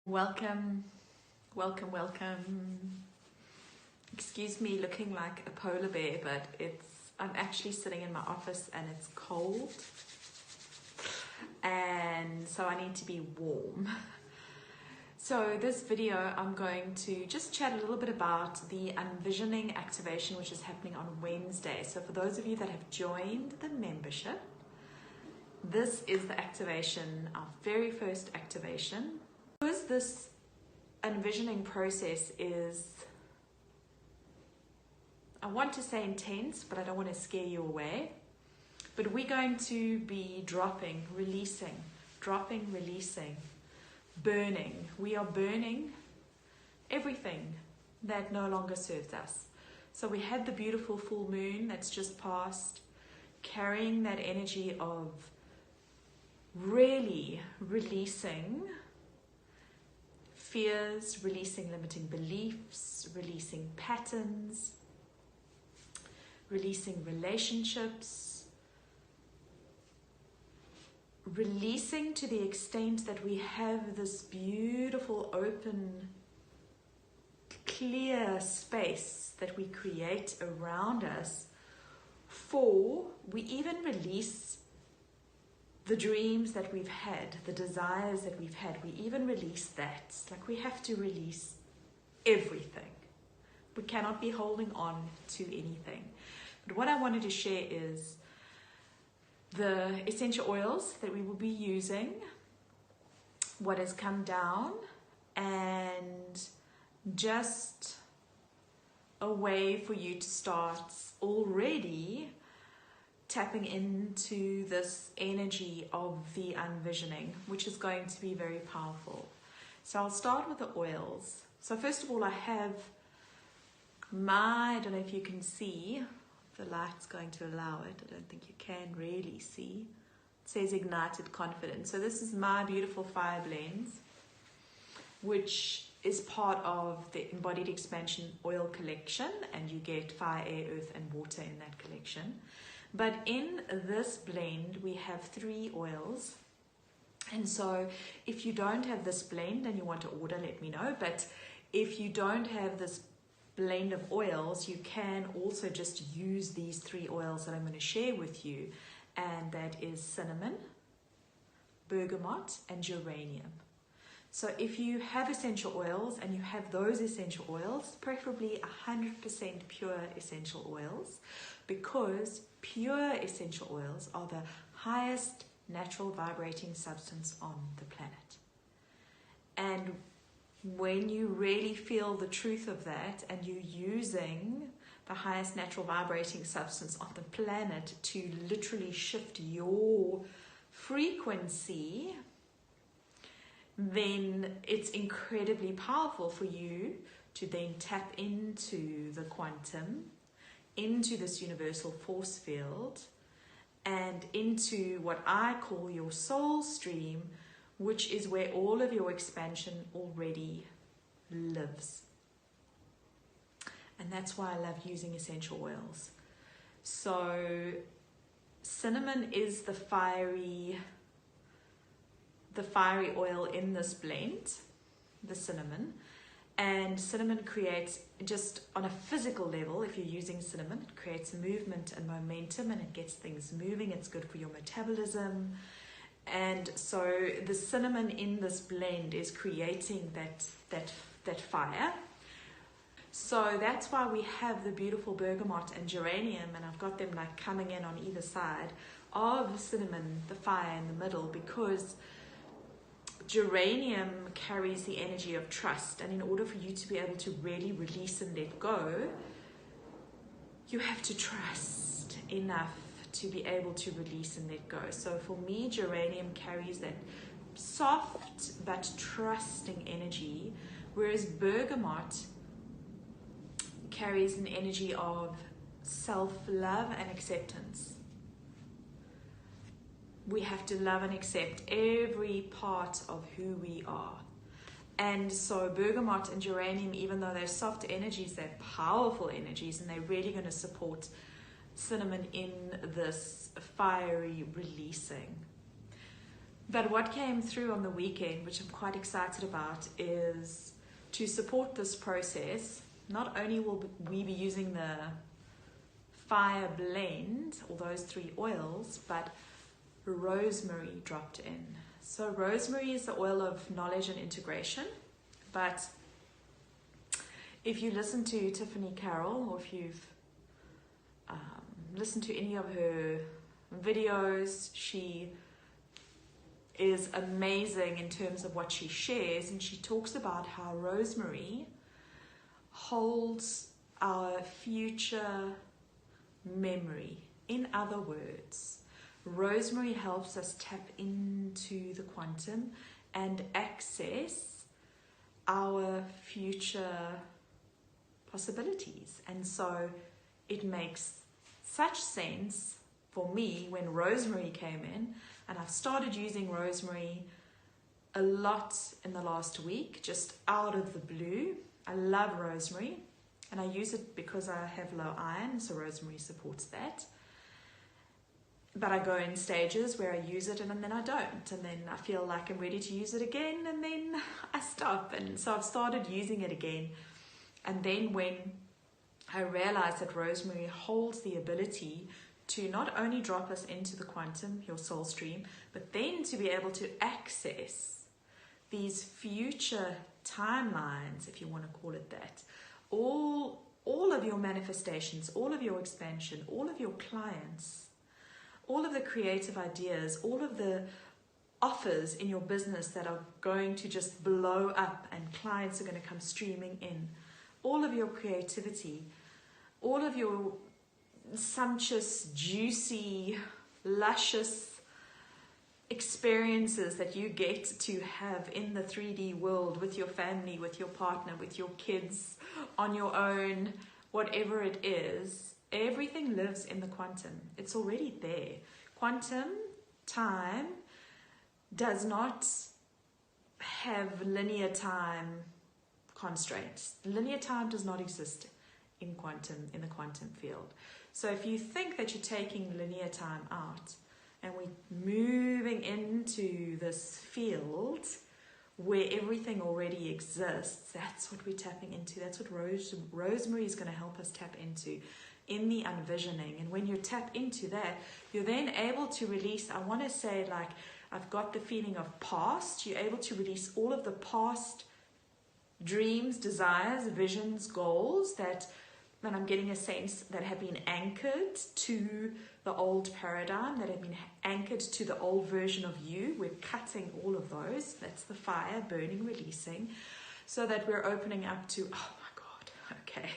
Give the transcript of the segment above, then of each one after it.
Welcome, welcome, welcome. Excuse me looking like a polar bear, but I'm actually sitting in my office and it's cold. And so I need to be warm. So this video, I'm going to just chat a little bit about the Unvisioning activation, which is happening on Wednesday. So for those of you that have joined the membership, this is the activation, our very first activation. Because this unvisioning process is, I want to say intense, but I don't want to scare you away. But we're going to be dropping, releasing, burning. We are burning everything that no longer serves us. So we had the beautiful full moon that's just passed, carrying that energy of really releasing fears, releasing limiting beliefs, releasing patterns, releasing relationships, releasing to the extent that we have this beautiful, open, clear space that we create around us. We even release the dreams that we've had, the desires that we've had, we even release that. Like we have to release everything. We cannot be holding on to anything. But what I wanted to share is the essential oils that we will be using, what has come down, and just a way for you to start already tapping into this energy of the unvisioning, which is going to be very powerful. So I'll start with the oils. So first of all, I have I don't know if you can see, the light's going to allow it. I don't think you can really see. It says Ignited Confidence. So this is my beautiful fire blends, which is part of the Embodied Expansion oil collection, and you get fire, air, earth, and water in that collection. But in this blend, we have 3 oils. And so if you don't have this blend and you want to order, let me know. But if you don't have this blend of oils, you can also just use these 3 oils that I'm going to share with you. And that is cinnamon, bergamot, and geranium. So if you have essential oils and you have those essential oils, preferably 100% pure essential oils, because pure essential oils are the highest natural vibrating substance on the planet. And when you really feel the truth of that and you're using the highest natural vibrating substance on the planet to literally shift your frequency, then it's incredibly powerful for you to then tap into the quantum, into this universal force field, and into what I call your soul stream, which is where all of your expansion already lives. And that's why I love using essential oils. So cinnamon is the fiery oil in this blend, the cinnamon. And cinnamon creates, just on a physical level, if you're using cinnamon, it creates movement and momentum and it gets things moving. It's good for your metabolism. And so the cinnamon in this blend is creating that fire. So that's why we have the beautiful bergamot and geranium, and I've got them like coming in on either side of cinnamon, the fire in the middle, because geranium carries the energy of trust, and in order for you to be able to really release and let go, you have to trust enough to be able to release and let go. So for me, geranium carries that soft but trusting energy, whereas bergamot carries an energy of self-love and acceptance. We have to love and accept every part of who we are. And so bergamot and geranium, even though they're soft energies, they're powerful energies, and they're really going to support cinnamon in this fiery releasing. But what came through on the weekend, which I'm quite excited about, is to support this process. Not only will we be using the fire blend, or those 3 oils, but rosemary dropped in. So rosemary is the oil of knowledge and integration. But if you listen to Tiffany Carroll, or if you've listened to any of her videos, she is amazing in terms of what she shares, and she talks about how rosemary holds our future memory. In other words, rosemary helps us tap into the quantum and access our future possibilities. And so it makes such sense for me when rosemary came in, and I've started using rosemary a lot in the last week, just out of the blue. I love rosemary, and I use it because I have low iron, so rosemary supports that. But I go in stages where I use it and then I don't, and then I feel like I'm ready to use it again, and then I stop. And so I've started using it again. And then when I realized that rosemary holds the ability to not only drop us into the quantum, your soul stream, but then to be able to access these future timelines, if you want to call it that, all of your manifestations, all of your expansion, all of your clients, all of the creative ideas, all of the offers in your business that are going to just blow up and clients are going to come streaming in, all of your creativity, all of your sumptuous, juicy, luscious experiences that you get to have in the 3D world with your family, with your partner, with your kids, on your own, whatever it is, everything lives in the quantum. It's already there. Quantum time does not have linear time constraints. Linear time does not exist in the quantum field. So if you think that you're taking linear time out and we're moving into this field where everything already exists, that's what we're tapping into. That's what rosemary is going to help us tap into in the unvisioning. And when you tap into that, you're then able to release, I want to say, like, I've got the feeling of past. You're able to release all of the past dreams, desires, visions, goals that I'm getting a sense that have been anchored to the old paradigm, that have been anchored to the old version of you. We're cutting all of those. That's the fire, burning, releasing, so that we're opening up to, oh my God, okay.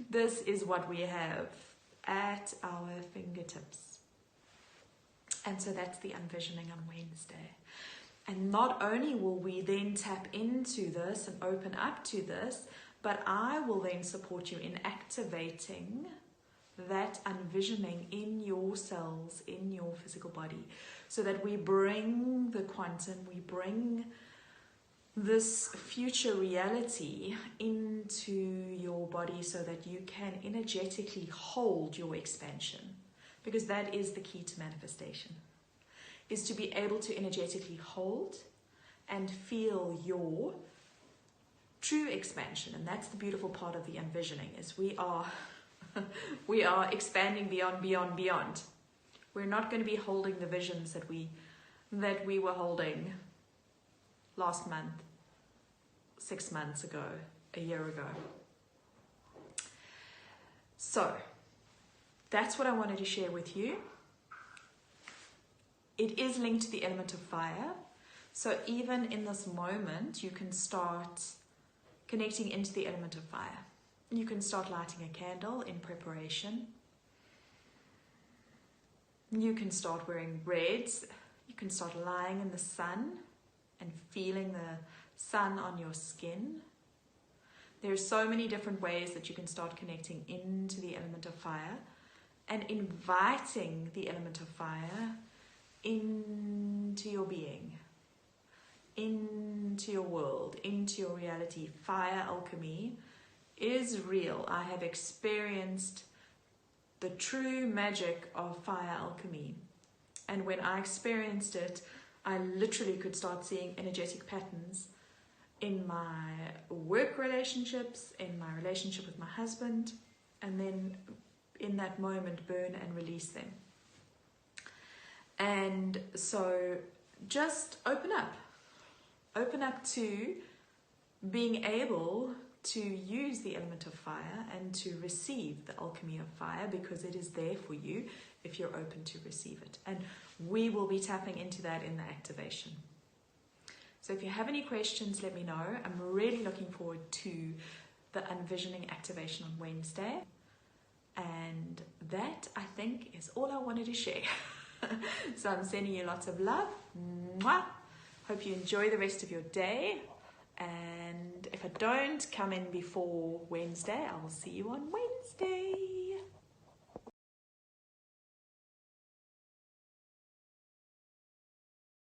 This is what we have at our fingertips. And so that's the unvisioning on Wednesday. And not only will we then tap into this and open up to this, but I will then support you in activating that unvisioning in your cells, in your physical body, so that we bring the quantum, we bring this future reality into your body so that you can energetically hold your expansion. Because that is the key to manifestation, is to be able to energetically hold and feel your true expansion. And that's the beautiful part of the envisioning, is we are expanding beyond. We're not going to be holding the visions that we were holding last month, 6 months ago, a year ago. So that's what I wanted to share with you. It is linked to the element of fire. So even in this moment, you can start connecting into the element of fire. You can start lighting a candle in preparation. You can start wearing red. You can start lying in the sun and feeling the sun on your skin. There are so many different ways that you can start connecting into the element of fire and inviting the element of fire into your being, into your world, into your reality. Fire alchemy is real. I have experienced the true magic of fire alchemy. And when I experienced it, I literally could start seeing energetic patterns in my work relationships, in my relationship with my husband, and then in that moment burn and release them. And so just open up to being able to use the element of fire and to receive the alchemy of fire, because it is there for you if you're open to receive it. And we will be tapping into that in the activation. So if you have any questions, let me know. I'm really looking forward to the Unvisioning activation on Wednesday. And that, I think, is all I wanted to share. So I'm sending you lots of love. Mwah! Hope you enjoy the rest of your day. And if I don't come in before Wednesday, I will see you on Wednesday.